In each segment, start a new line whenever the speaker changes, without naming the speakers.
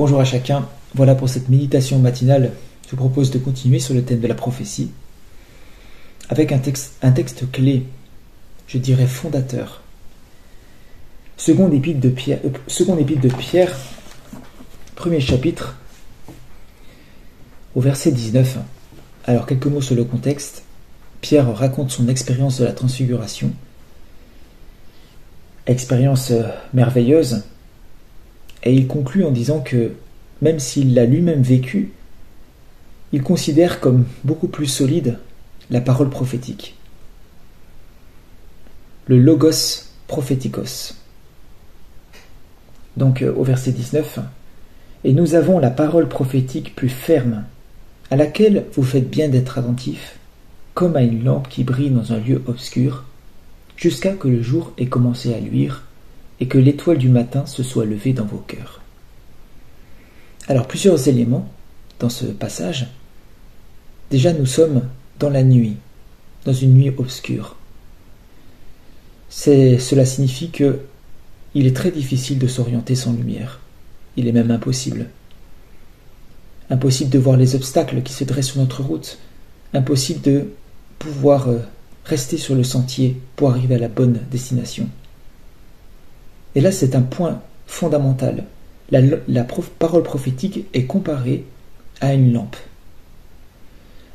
Bonjour à chacun, voilà pour cette méditation matinale, je vous propose de continuer sur le thème de la prophétie avec un texte clé, je dirais fondateur. Seconde épître de Pierre, premier chapitre, au verset 19. Alors quelques mots sur le contexte. Pierre raconte son expérience de la transfiguration, expérience merveilleuse, et il conclut en disant que même s'il l'a lui-même vécu, il considère comme beaucoup plus solide la parole prophétique, le logos prophétikos. Donc au verset 19, « Et nous avons la parole prophétique plus ferme, à laquelle vous faites bien d'être attentifs, comme à une lampe qui brille dans un lieu obscur, jusqu'à que le jour ait commencé à luire, et que l'étoile du matin se soit levée dans vos cœurs. » Alors plusieurs éléments dans ce passage. Déjà nous sommes dans la nuit, dans une nuit obscure. Cela signifie que il est très difficile de s'orienter sans lumière. Il est même impossible. Impossible de voir les obstacles qui se dressent sur notre route. Impossible de pouvoir rester sur le sentier pour arriver à la bonne destination. Et là, c'est un point fondamental. La parole prophétique est comparée à une lampe.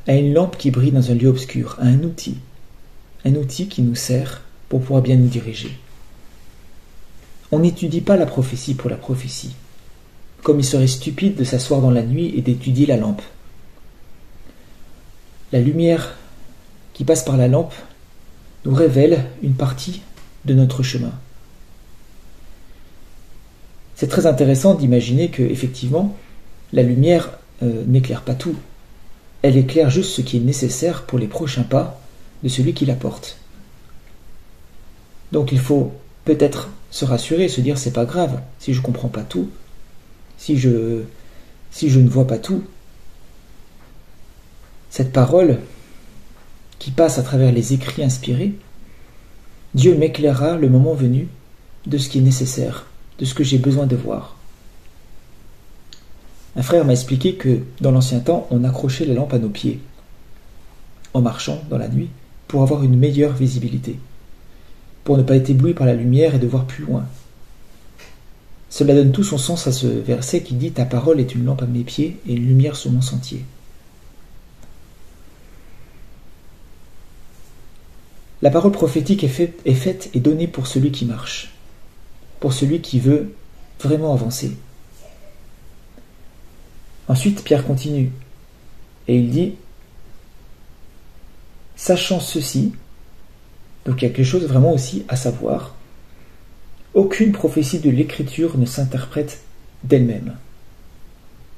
À une lampe qui brille dans un lieu obscur, à un outil qui nous sert pour pouvoir bien nous diriger. On n'étudie pas la prophétie pour la prophétie, comme il serait stupide de s'asseoir dans la nuit et d'étudier la lampe. La lumière qui passe par la lampe nous révèle une partie de notre chemin. C'est très intéressant d'imaginer que, effectivement, la lumière n'éclaire pas tout. Elle éclaire juste ce qui est nécessaire pour les prochains pas de celui qui la porte. Donc il faut peut-être se rassurer, se dire c'est pas grave si je ne comprends pas tout, si je ne vois pas tout. Cette parole qui passe à travers les écrits inspirés, Dieu m'éclairera le moment venu de ce qui est nécessaire, de ce que j'ai besoin de voir. Un frère m'a expliqué que dans l'ancien temps, on accrochait la lampe à nos pieds en marchant dans la nuit pour avoir une meilleure visibilité, pour ne pas être ébloui par la lumière et de voir plus loin. Cela donne tout son sens à ce verset qui dit « Ta parole est une lampe à mes pieds et une lumière sur mon sentier ». La parole prophétique est faite et donnée pour celui qui marche, pour celui qui veut vraiment avancer. Ensuite, Pierre continue, et il dit « Sachant ceci », donc il y a quelque chose vraiment aussi à savoir, aucune prophétie de l'Écriture ne s'interprète d'elle-même,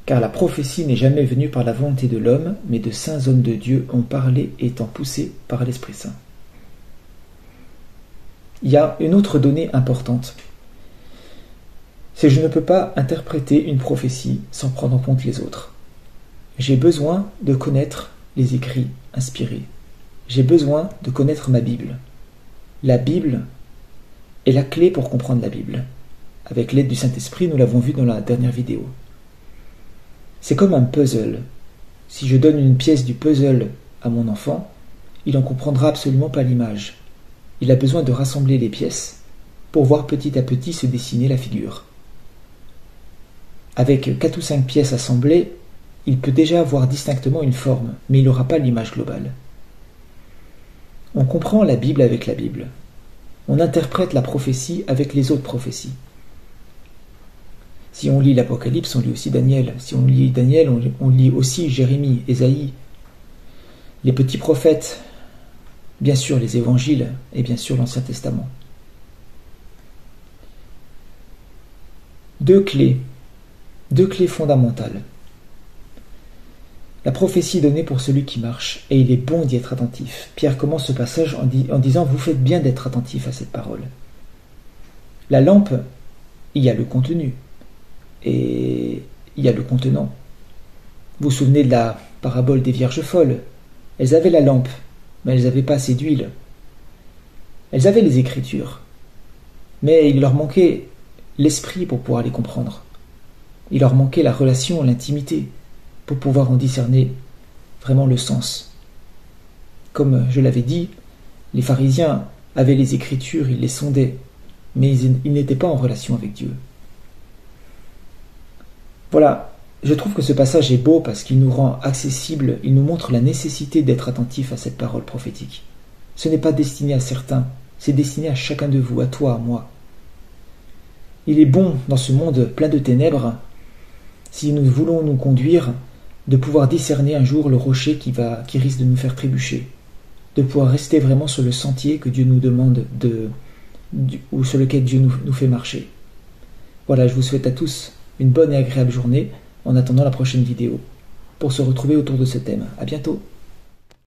car la prophétie n'est jamais venue par la volonté de l'homme, mais de saints hommes de Dieu ont parlé étant poussés par l'Esprit Saint. Il y a une autre donnée importante, c'est que je ne peux pas interpréter une prophétie sans prendre en compte les autres. J'ai besoin de connaître les écrits inspirés. J'ai besoin de connaître ma Bible. La Bible est la clé pour comprendre la Bible. Avec l'aide du Saint-Esprit, nous l'avons vu dans la dernière vidéo. C'est comme un puzzle. Si je donne une pièce du puzzle à mon enfant, il n'en comprendra absolument pas l'image. Il a besoin de rassembler les pièces pour voir petit à petit se dessiner la figure. Avec 4 ou 5 pièces assemblées, il peut déjà voir distinctement une forme, mais il n'aura pas l'image globale. On comprend la Bible avec la Bible. On interprète la prophétie avec les autres prophéties. Si on lit l'Apocalypse, on lit aussi Daniel. Si on lit Daniel, on lit aussi Jérémie, Ésaïe, les petits prophètes, bien sûr les évangiles et bien sûr l'Ancien Testament. Deux clés fondamentales. La prophétie donnée pour celui qui marche, et il est bon d'y être attentif. Pierre commence ce passage en disant « Vous faites bien d'être attentif à cette parole ». La lampe, il y a le contenu, et il y a le contenant. Vous vous souvenez de la parabole des vierges folles. Elles avaient la lampe, mais elles n'avaient pas assez d'huile. Elles avaient les Écritures, mais il leur manquait l'esprit pour pouvoir les comprendre. Il leur manquait la relation, l'intimité, pour pouvoir en discerner vraiment le sens. Comme je l'avais dit, les pharisiens avaient les Écritures, ils les sondaient, mais ils n'étaient pas en relation avec Dieu. Voilà, je trouve que ce passage est beau parce qu'il nous rend accessible, il nous montre la nécessité d'être attentif à cette parole prophétique. Ce n'est pas destiné à certains, c'est destiné à chacun de vous, à toi, à moi. Il est bon, dans ce monde plein de ténèbres, si nous voulons nous conduire, de pouvoir discerner un jour le rocher qui risque de nous faire trébucher, de pouvoir rester vraiment sur le sentier que Dieu nous demande ou sur lequel Dieu nous fait marcher. Voilà, je vous souhaite à tous une bonne et agréable journée en attendant la prochaine vidéo pour se retrouver autour de ce thème. À bientôt.